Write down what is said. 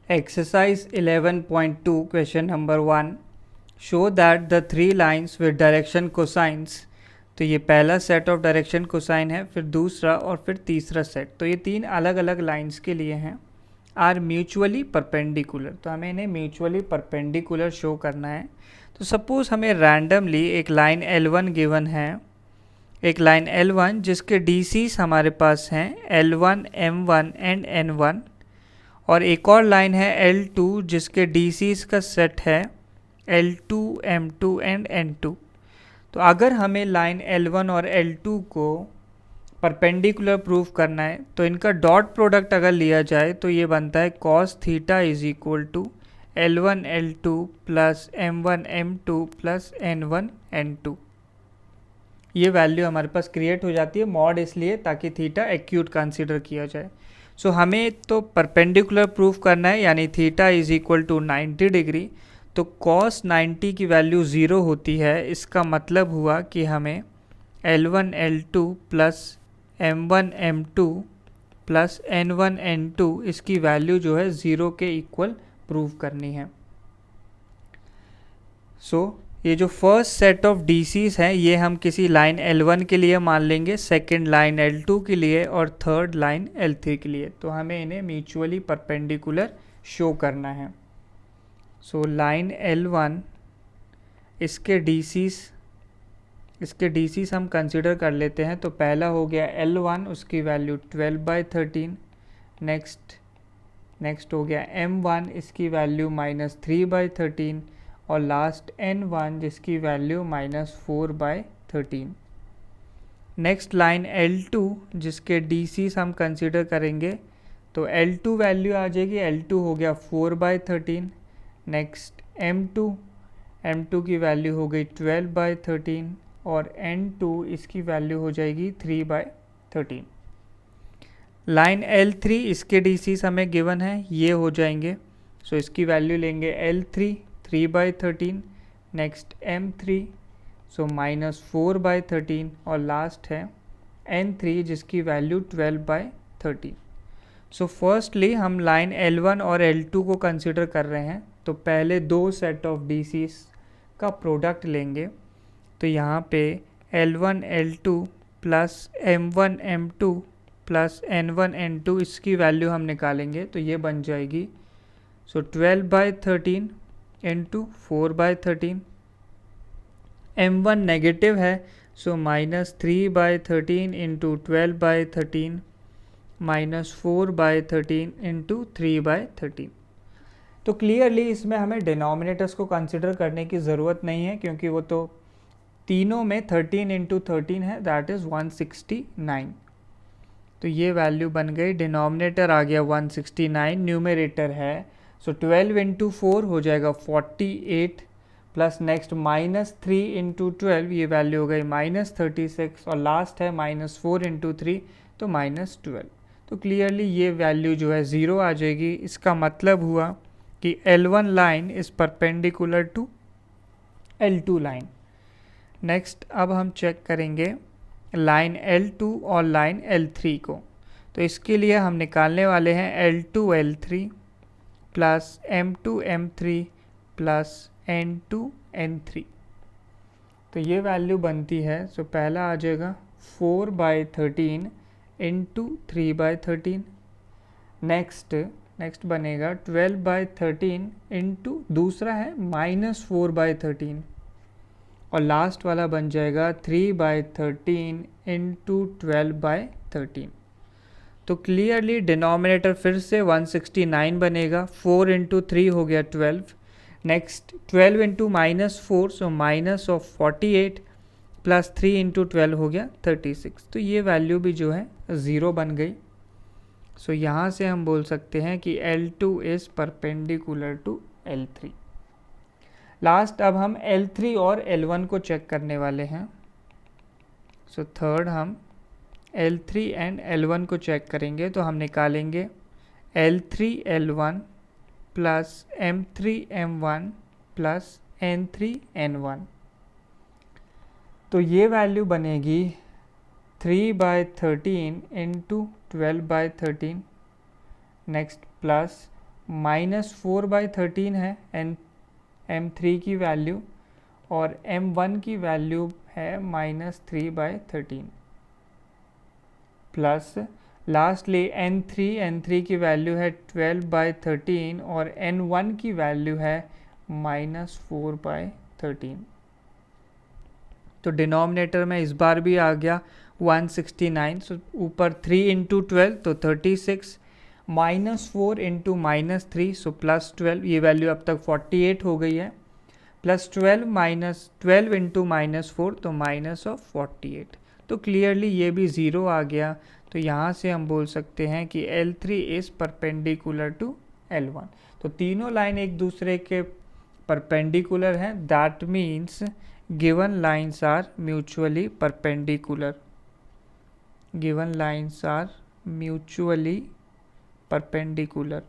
Exercise 11.2 question number 1. Show that the three lines with direction cosines. तो ये पहला set of direction cosine है, फिर दूसरा और फिर तीसरा सेट. तो ये तीन अलग अलग लाइंस के लिए हैं. Are mutually perpendicular. तो हमें इन्हें म्यूचुअली परपेंडिकुलर शो करना है. तो सपोज हमें रैंडमली एक लाइन L1 गिवन है, एक लाइन L1 जिसके DCs हमारे पास हैं L1, M1 एंड N1, और एक और लाइन है L2 जिसके DCs का सेट है L2, M2 एंड N2. तो अगर हमें लाइन L1 और L2 को परपेंडिकुलर प्रूव करना है तो इनका डॉट प्रोडक्ट अगर लिया जाए तो ये बनता है cos theta is equal to L1 L2 plus M1 M2 plus N1 N2. ये वैल्यू हमारे पास क्रिएट हो जाती है, मॉड इसलिए ताकि थीटा एक्यूट कंसीडर किया जाए. सो हमें तो परपेंडिकुलर प्रूफ करना है, यानी theta is equal to 90 degree. तो cos 90 की वैल्यू 0 होती है. इसका मतलब हुआ कि हमें L1 L2 plus M1 M2 plus N1 N2 इसकी वैल्यू जो है 0 के इक्वल प्रूव करनी है. ये जो फर्स्ट सेट ऑफ DCs हैं ये हम किसी लाइन L1 के लिए मान लेंगे, सेकंड लाइन L2 के लिए और थर्ड लाइन L3 के लिए. तो हमें इन्हें म्यूचुअली परपेंडिकुलर शो करना है. लाइन L1 इसके DCs हम कंसिडर कर लेते हैं. तो पहला हो गया L1, उसकी वैल्यू 12/13. नेक्स्ट हो गया M1, इसकी वैल्यू -3/13. और लास्ट N1 जिसकी वैल्यू -4/13. नेक्स्ट लाइन L2 जिसके DCs हम कंसिडर करेंगे. तो L2 वैल्यू आ जाएगी, L2 हो गया 4/13. नेक्स्ट M2 की वैल्यू हो गई 12/13 और N2 इसकी वैल्यू हो जाएगी 3/13. लाइन L3 इसके DCs हमें गिवन है, ये हो जाएंगे. इसकी वैल्यू लेंगे L3 3/13. नेक्स्ट M3 -4/13 और लास्ट है N3 जिसकी वैल्यू 12/13. फर्स्टली हम लाइन L1 और L2 को कंसिडर कर रहे हैं. तो पहले दो सेट ऑफ DCs का प्रोडक्ट लेंगे. तो यहाँ पे L1 L2 plus M1 M2 plus N1 N2 इसकी वैल्यू हम निकालेंगे. तो ये बन जाएगी 12/13 इंटू 4/13. M1 नेगेटिव है, -3/13 इंटू 12/13 -4/13 इंटू 3/13. तो क्लियरली इसमें हमें डिनोमिनेटर्स को कंसिडर करने की ज़रूरत नहीं है, क्योंकि वो तो तीनों में 13 इंटू 13 है, दैट इज़ 169. तो ये वैल्यू बन गई. डिनोमिनेटर आ गया 169, न्यूमरेटर है 12 इंटू 4 हो जाएगा 48 प्लस नेक्स्ट -3 इंटू 12 ये वैल्यू हो गई -36 और लास्ट है -4 इंटू 3 तो -12. तो क्लियरली ये वैल्यू जो है 0 आ जाएगी. इसका मतलब हुआ कि L1 line is perpendicular to L2 line. Next अब हम चेक करेंगे लाइन L2 और लाइन L3 को. तो इसके लिए हम निकालने वाले हैं L2 L3 plus M2 M3 plus N2 N3. तो ये वैल्यू बनती है. पहला आ जाएगा 4/13 इंटू 3/13. नेक्स्ट बनेगा 12/13 इंटू दूसरा है -4/13 और लास्ट वाला बन जाएगा 3/13 इंटू 12/13. तो क्लियरली डिनोमिनेटर फिर से 169 बनेगा. 4 इंटू 3 हो गया 12. Next 12 into -4 minus of 48 plus 3 into 12 हो गया 36. तो ये वैल्यू भी जो है 0 बन गई. यहाँ से हम बोल सकते हैं कि L2 is perpendicular to L3. Last अब हम L3 और L1 को चेक करने वाले हैं. थर्ड हम L3 एंड L1 को चेक करेंगे. तो हम निकालेंगे L3 L1 plus M3 M1 plus N3 N1. तो ये वैल्यू बनेगी 3/13 इंटू 12/13. नेक्स्ट प्लस -4/13 है M3 की वैल्यू, और M1 की वैल्यू है -3/13, प्लस लास्टली N3 की वैल्यू है 12/13 और N1 की वैल्यू है -4/13। तो डिनोमिनेटर में इस बार भी आ गया 169, सो ऊपर 3 इंटू 12 तो 36, -4 इंटू -3 सो +12, ये वैल्यू अब तक 48 हो गई है, +12 -12 इंटू -4 तो -48। तो क्लियरली ये भी ज़ीरो आ गया। तो यहाँ से हम बोल सकते हैं कि L3 is perpendicular to L1। तो तीनों लाइन एक दूसरे के परपेंडिकुलर हैं, that means given lines are mutually perpendicular, given lines are mutually perpendicular।